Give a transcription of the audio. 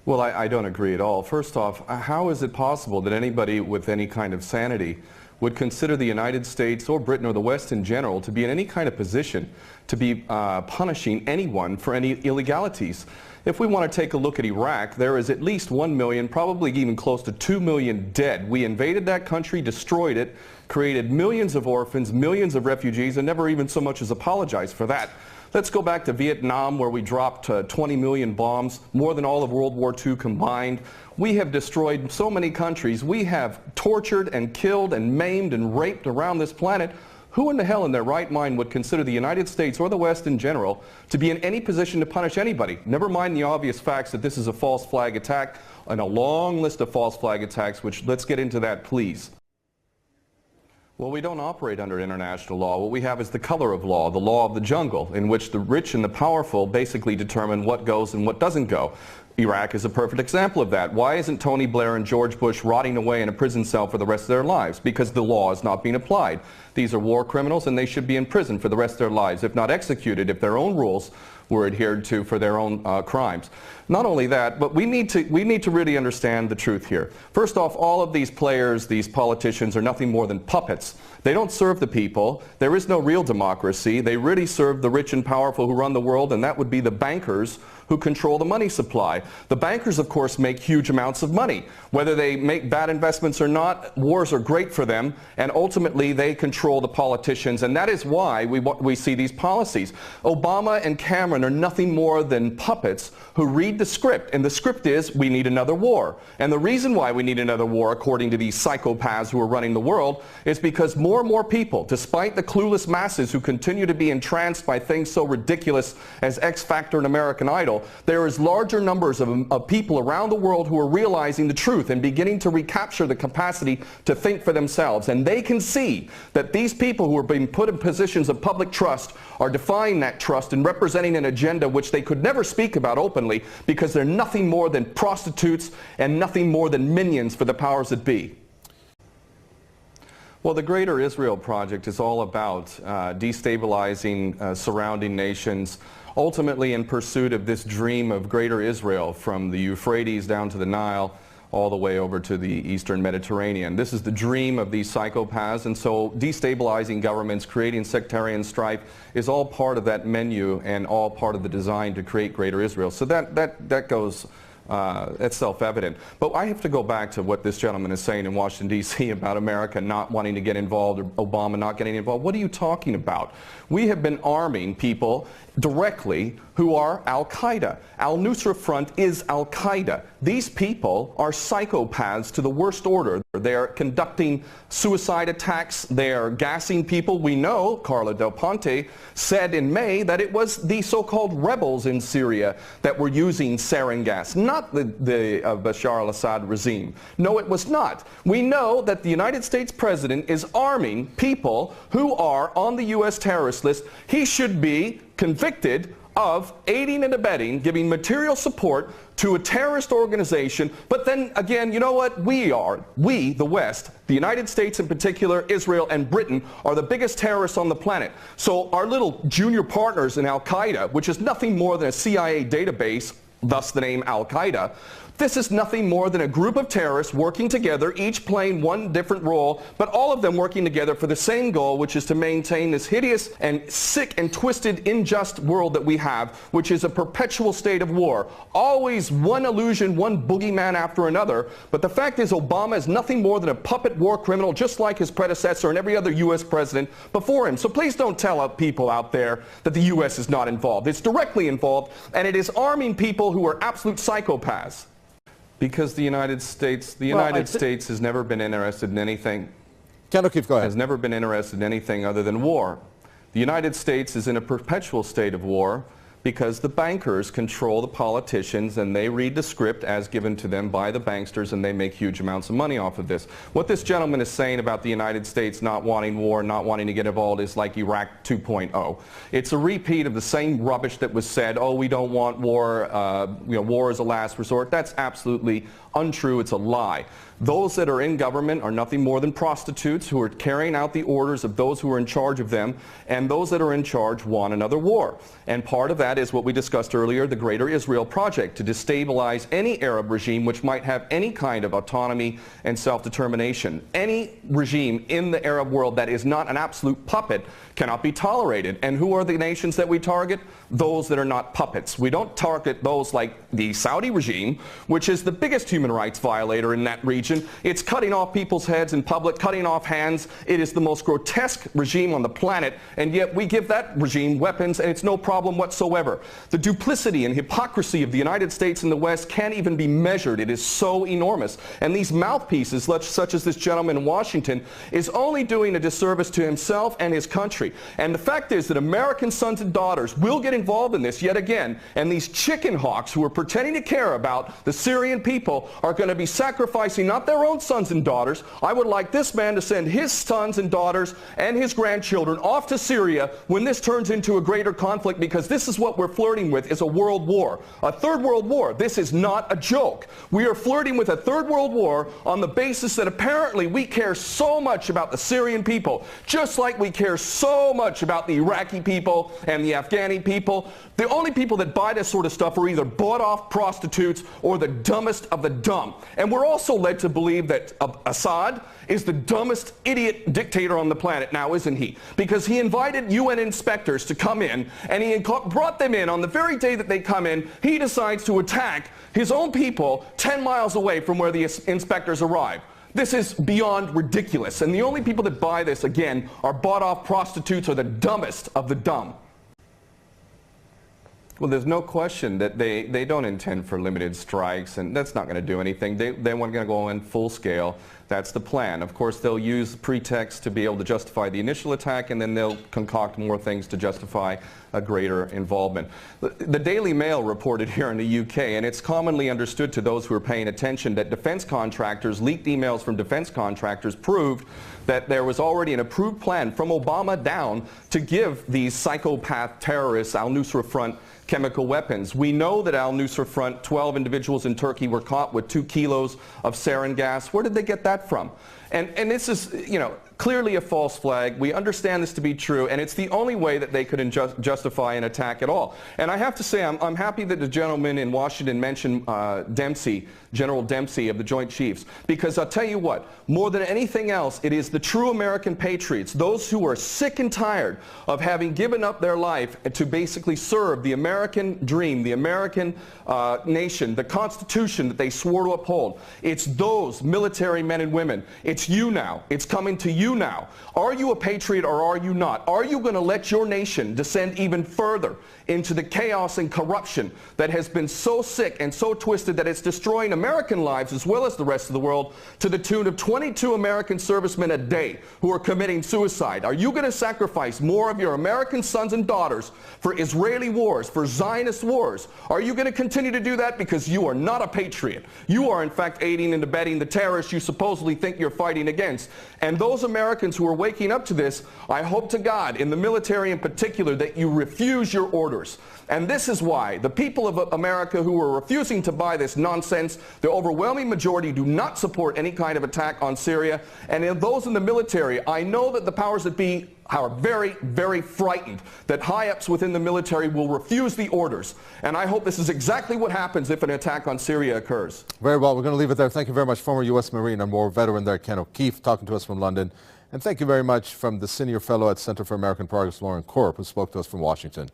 Well, I don't agree at all. First off, how is it possible that anybody with any kind of sanity would consider the United States or Britain or the West in general to be in any kind of position to be punishing anyone for any illegalities? If we want to take a look at Iraq, there is at least 1 million, probably even close to 2 million dead. We invaded that country, destroyed it, created millions of orphans, millions of refugees, and never even so much as apologized for that. Let's go back to Vietnam, where we dropped 20 million bombs, more than all of World War II combined. We have destroyed so many countries. We have tortured and killed and maimed and raped around this planet. Who in the hell in their right mind would consider the United States or the West in general to be in any position to punish anybody? Never mind the obvious facts that this is a false flag attack and a long list of false flag attacks, which let's get into that, please. Well, we don't operate under international law. What we have is the color of law, the law of the jungle, in which the rich and the powerful basically determine what goes and what doesn't go. Iraq is a perfect example of that. Why isn't Tony Blair and George Bush rotting away in a prison cell for the rest of their lives? Because the law is not being applied. These are war criminals and they should be in prison for the rest of their lives, if not executed, if their own rules were adhered to for their own crimes. Not only that, but we need to really understand the truth here. First off, all of these players, these politicians, are nothing more than puppets. They don't serve the people. There is no real democracy. They really serve the rich and powerful who run the world, and that would be the bankers who control the money supply. The bankers, of course, make huge amounts of money. Whether they make bad investments or not, wars are great for them, and ultimately they control the politicians, and that is why we see these policies. Obama and Cameron are nothing more than puppets who read the script, and the script is we need another war. And the reason why we need another war, according to these psychopaths who are running the world, is because more and more people, despite the clueless masses who continue to be entranced by things so ridiculous as X Factor and American Idol, there is larger numbers of people around the world who are realizing the truth and beginning to recapture the capacity to think for themselves. And they can see that these people who are being put in positions of public trust are defying that trust and representing an agenda which they could never speak about openly, because they're nothing more than prostitutes and nothing more than minions for the powers that be. Well, the Greater Israel Project is all about destabilizing surrounding nations, ultimately in pursuit of this dream of Greater Israel from the Euphrates down to the Nile, all the way over to the Eastern Mediterranean. This is the dream of these psychopaths, and so destabilizing governments, creating sectarian strife is all part of that menu and all part of the design to create Greater Israel. So that goes, that's self-evident. But I have to go back to what this gentleman is saying in Washington, D.C. about America not wanting to get involved, or Obama not getting involved. What are you talking about? We have been arming people directly who are Al-Qaeda. Al-Nusra Front is Al-Qaeda. These people are psychopaths to the worst order. They are conducting suicide attacks. They are gassing people. We know Carla Del Ponte said in May that it was the so-called rebels in Syria that were using sarin gas, not the Bashar al-Assad regime. No, it was not. We know that the United States President is arming people who are on the U.S. terrorist list. He should be convicted of aiding and abetting, giving material support to a terrorist organization. But then again, you know what? We, the West, the United States in particular, Israel and Britain, are the biggest terrorists on the planet. So our little junior partners in Al-Qaeda, which is nothing more than a CIA database, thus the name Al-Qaeda, this is nothing more than a group of terrorists working together, each playing one different role, but all of them working together for the same goal, which is to maintain this hideous and sick and twisted, unjust world that we have, which is a perpetual state of war. Always one illusion, one boogeyman after another. But the fact is, Obama is nothing more than a puppet war criminal, just like his predecessor and every other U.S. president before him. So please don't tell people out there that the U.S. is not involved. It's directly involved, and it is arming people who are absolute psychopaths. Because the United States has never been interested in anything. Ken O'Keefe, go ahead. Has never been interested in anything other than war. The United States is in a perpetual state of war because the bankers control the politicians, and they read the script as given to them by the banksters, and they make huge amounts of money off of this. What this gentleman is saying about the United States not wanting war, not wanting to get involved, is like Iraq 2.0. It's a repeat of the same rubbish that was said, oh, we don't want war, war is a last resort. That's absolutely untrue. It's a lie. Those that are in government are nothing more than prostitutes who are carrying out the orders of those who are in charge of them, and those that are in charge want another war. And part of that that is what we discussed earlier, the Greater Israel Project, to destabilize any Arab regime which might have any kind of autonomy and self-determination. Any regime in the Arab world that is not an absolute puppet cannot be tolerated. And who are the nations that we target? Those that are not puppets. We don't target those like the Saudi regime, which is the biggest human rights violator in that region. It's cutting off people's heads in public, cutting off hands. It is the most grotesque regime on the planet, and yet we give that regime weapons and it's no problem whatsoever. The duplicity and hypocrisy of the United States and the West can't even be measured. It is so enormous. And these mouthpieces, such as this gentleman in Washington, is only doing a disservice to himself and his country. And the fact is that American sons and daughters will get involved in this yet again, and these chicken hawks who are pretending to care about the Syrian people are going to be sacrificing not their own sons and daughters. I would like this man to send his sons and daughters and his grandchildren off to Syria when this turns into a greater conflict, because this is what we're flirting with, is a world war, a third world war. This is not a joke. We are flirting with a third world war on the basis that apparently we care so much about the Syrian people, just like we care so much about the Iraqi people and the Afghani people. The only people that buy this sort of stuff are either bought-off prostitutes or the dumbest of the dumb. And we're also led to believe that Assad is the dumbest idiot dictator on the planet now, isn't he? Because he invited UN inspectors to come in, and he brought them in. On the very day that they come in, he decides to attack his own people 10 miles away from where the inspectors arrive. This is beyond ridiculous, and the only people that buy this, again, are bought-off prostitutes or the dumbest of the dumb. Well, there's no question that they don't intend for limited strikes, and that's not going to do anything. They want to go in full scale. That's the plan. Of course, they'll use pretext to be able to justify the initial attack, and then they'll concoct more things to justify a greater involvement. The Daily Mail reported here in the UK, and it's commonly understood to those who are paying attention, that defense contractors, leaked emails from defense contractors proved that there was already an approved plan from Obama down to give these psychopath terrorists, Al-Nusra Front, chemical weapons. We know that Al-Nusra Front, 12 individuals in Turkey were caught with 2 kilos of sarin gas. Where did they get that from? And this is, you know, clearly a false flag. We understand this to be true, and it's the only way that they could justify an attack at all. And I have to say, I'm happy that the gentleman in Washington mentioned Dempsey, General Dempsey of the Joint Chiefs, because I'll tell you what, more than anything else, it is the true American patriots, those who are sick and tired of having given up their life to basically serve the American dream, the American nation, the Constitution that they swore to uphold. It's those military men and women. It's you now. It's coming to you now. Are you a patriot or are you not? Are you going to let your nation descend even further into the chaos and corruption that has been so sick and so twisted that it's destroying American lives as well as the rest of the world, to the tune of 22 American servicemen a day who are committing suicide? Are you going to sacrifice more of your American sons and daughters for Israeli wars, for Zionist wars? Are you going to continue to do that because you are not a patriot? You are in fact aiding and abetting the terrorists you supposedly think you're fighting against. And those Americans who are waking up to this, I hope to God, in the military in particular, that you refuse your orders. And this is why the people of America who are refusing to buy this nonsense, the overwhelming majority do not support any kind of attack on Syria. And in those in the military, I know that the powers that be are very, very frightened that high-ups within the military will refuse the orders. And I hope this is exactly what happens if an attack on Syria occurs. Very well. We're going to leave it there. Thank you very much, former U.S. Marine and war veteran there, Ken O'Keefe, talking to us from London. And thank you very much from the senior fellow at Center for American Progress, Lauren Korb, who spoke to us from Washington.